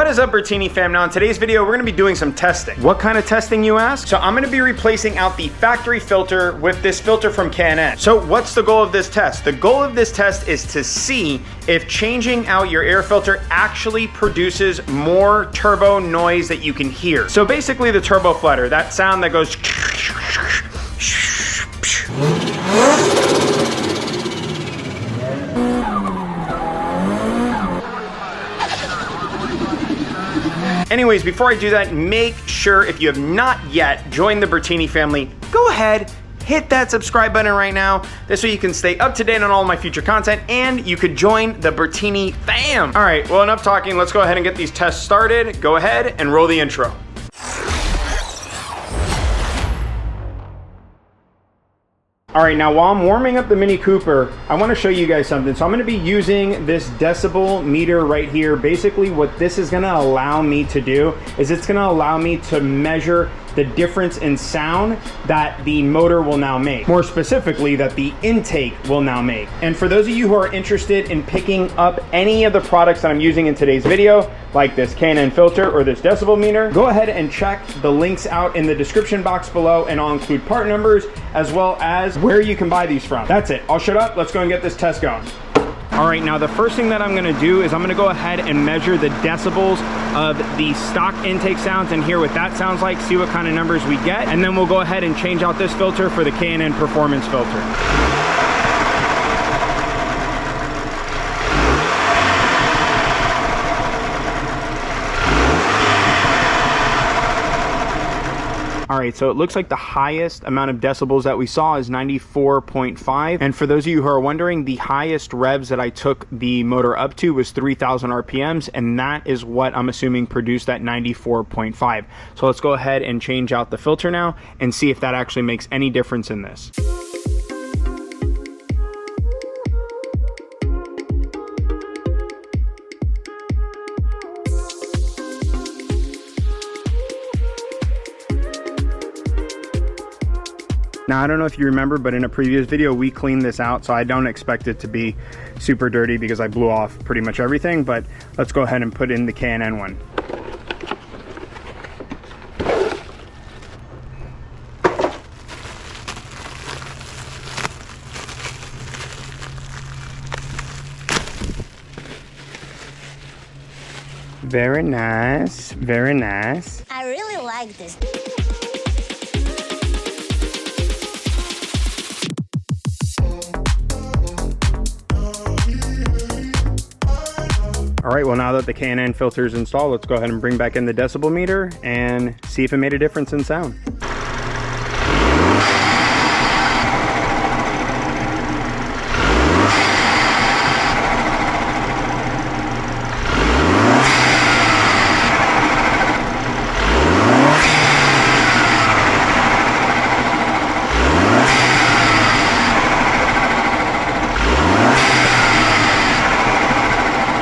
What is up, Bertini fam? Now in today's video, we're gonna be doing some testing. What kind of testing, you ask? So I'm gonna be replacing out the factory filter with this filter from K&N. So what's the goal of this test? The goal of this test is to see if changing out your air filter actually produces more turbo noise that you can hear. So basically the turbo flutter, that sound that goes Anyways, before I do that, make sure if you have not yet joined the Bertini family, go ahead, hit that subscribe button right now. This way you can stay up to date on all of my future content and you could join the Bertini fam. All right, well, enough talking. Let's go ahead and get these tests started. Go ahead and roll the intro. All right, now while I'm warming up the Mini Cooper, I want to show you guys something. So I'm going to be using this decibel meter right here. Basically what this is going to allow me to do is it's going to allow me to measure the difference in sound that the motor will now make. More specifically, that the intake will now make. And for those of you who are interested in picking up any of the products that I'm using in today's video, like this K&N filter or this decibel meter, go ahead and check the links out in the description box below, and I'll include part numbers as well as where you can buy these from. That's it. I'll shut up. Let's go and get this test going. All right, now the first thing that I'm gonna do is I'm gonna go ahead and measure the decibels of the stock intake sounds and hear what that sounds like, see what kind of numbers we get, and then we'll go ahead and change out this filter for the K&N Performance filter. All right, so it looks like the highest amount of decibels that we saw is 94.5. And for those of you who are wondering, the highest revs that I took the motor up to was 3,000 RPMs, and that is what I'm assuming produced that 94.5. So let's go ahead and change out the filter now and see if that actually makes any difference in this. Now, I don't know if you remember, but in a previous video, we cleaned this out, so I don't expect it to be super dirty because I blew off pretty much everything, but let's go ahead and put in the K&N one. Very nice, very nice. I really like this. All right, well, now that the K&N filter is installed, let's go ahead and bring back in the decibel meter and see if it made a difference in sound.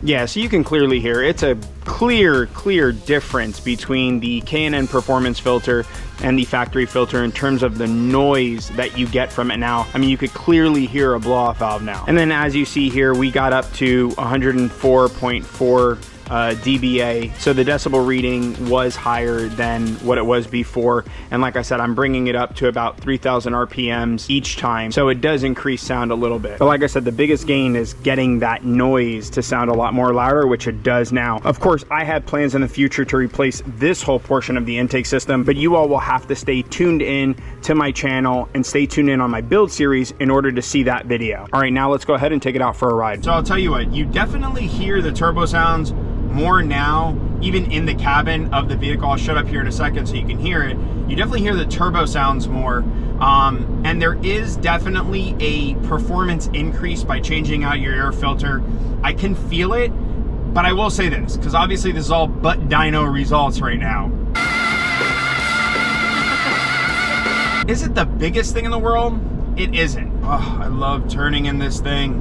Yeah, so you can clearly hear it's a clear difference between the K&N Performance filter and the factory filter in terms of the noise that you get from it now. I mean, you could clearly hear a blow-off valve now. And then as you see here, we got up to 104.4 dBA, so the decibel reading was higher than what it was before, and like I said, I'm bringing it up to about 3,000 RPMs each time, so it does increase sound a little bit. But like I said, the biggest gain is getting that noise to sound a lot more louder, which it does now. Of course, I have plans in the future to replace this whole portion of the intake system, but you all will have to stay tuned in to my channel and stay tuned in on my build series in order to see that video. All right, now let's go ahead and take it out for a ride. So I'll tell you what, you definitely hear the turbo sounds more now, even in the cabin of the vehicle. I'll shut up here in a second so you can hear it. You definitely hear the turbo sounds more, and there is definitely a performance increase by changing out your air filter. I can feel it, but I will say this, because obviously this is all but dyno results right now. Is it the biggest thing in the world? It isn't. Oh, I love turning in this thing.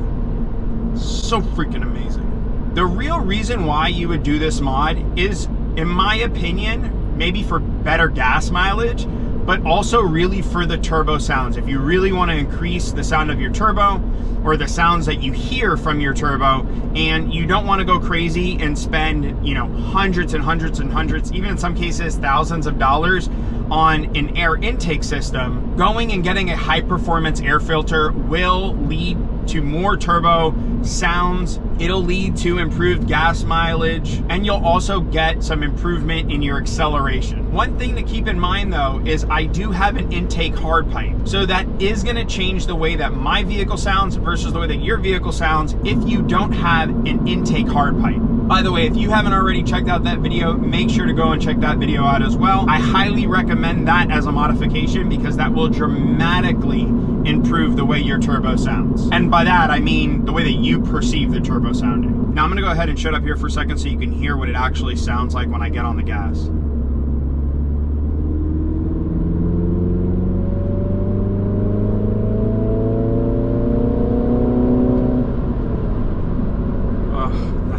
So freaking amazing. The real reason why you would do this mod is, in my opinion, maybe for better gas mileage, but also really for the turbo sounds. If you really want to increase the sound of your turbo or the sounds that you hear from your turbo, and you don't want to go crazy and spend, you know, hundreds and hundreds and hundreds, even in some cases thousands of dollars on an air intake system, going and getting a high performance air filter will lead to more turbo sounds. It'll lead to improved gas mileage, and you'll also get some improvement in your acceleration. One thing to keep in mind though is I do have an intake hard pipe, so that is going to change the way that my vehicle sounds versus the way that your vehicle sounds if you don't have an intake hard pipe. By the way, if you haven't already checked out that video, make sure to go and check that video out as well. I highly recommend that as a modification because that will dramatically improve the way your turbo sounds. And by that, I mean the way that you perceive the turbo sounding. Now I'm gonna go ahead and shut up here for a second so you can hear what it actually sounds like when I get on the gas.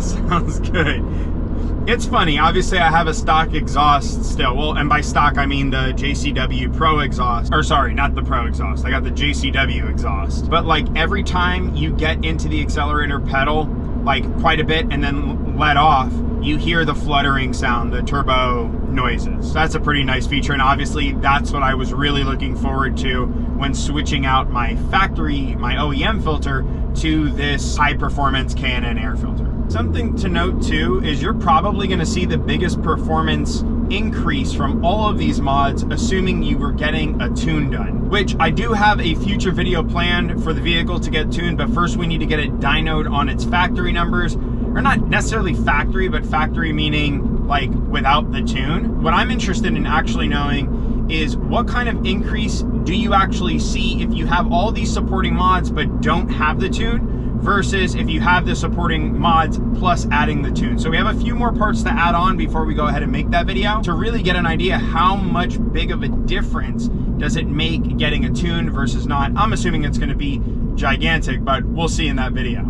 Sounds good. It's funny, obviously I have a stock exhaust still. Well, and by stock I mean the JCW Pro exhaust. Or sorry, not the Pro exhaust. I got the JCW exhaust. But like every time you get into the accelerator pedal, like quite a bit, and then let off, you hear the fluttering sound, the turbo noises. That's a pretty nice feature, and obviously that's what I was really looking forward to when switching out my factory, my OEM filter, to this high performance K&N air filter. Something to note too is you're probably going to see the biggest performance increase from all of these mods, assuming you were getting a tune done, which I do have a future video planned for the vehicle to get tuned, but first we need to get it dynoed on its factory numbers, or not necessarily factory, but factory meaning like without the tune. What I'm interested in actually knowing is what kind of increase do you actually see if you have all these supporting mods but don't have the tune, versus if you have the supporting mods plus adding the tune. So we have a few more parts to add on before we go ahead and make that video to really get an idea how much big of a difference does it make getting a tune versus not. I'm assuming it's going to be gigantic, but we'll see in that video.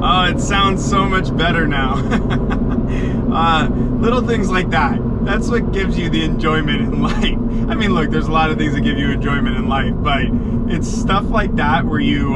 Oh, it sounds so much better now. Little things like that. That's what gives you the enjoyment in life. I mean, look, there's a lot of things that give you enjoyment in life, but it's stuff like that where you,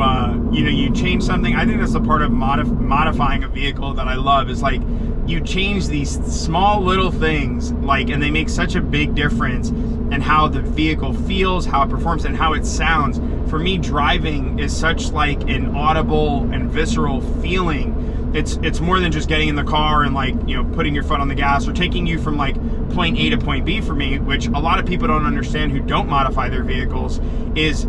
you know, you change something. I think that's a part of modifying a vehicle that I love, is like you change these small little things, like, and they make such a big difference in how the vehicle feels, how it performs, and how it sounds. For me, driving is such like an audible and visceral feeling. It's more than just getting in the car and like, you know, putting your foot on the gas or taking you from like point A to point B for me, which a lot of people don't understand who don't modify their vehicles, is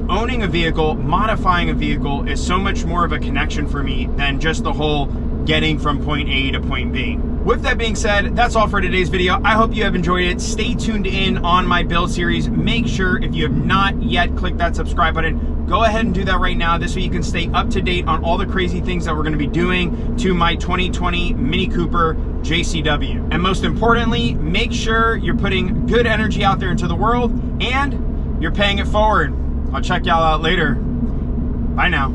owning a vehicle, modifying a vehicle is so much more of a connection for me than just the whole getting from point A to point B. With that being said, that's all for today's video. I hope you have enjoyed it. Stay tuned in on my build series. Make sure if you have not yet clicked that subscribe button, go ahead and do that right now. This way you can stay up to date on all the crazy things that we're going to be doing to my 2020 Mini Cooper JCW. And most importantly, make sure you're putting good energy out there into the world and you're paying it forward. I'll check y'all out later. Bye now.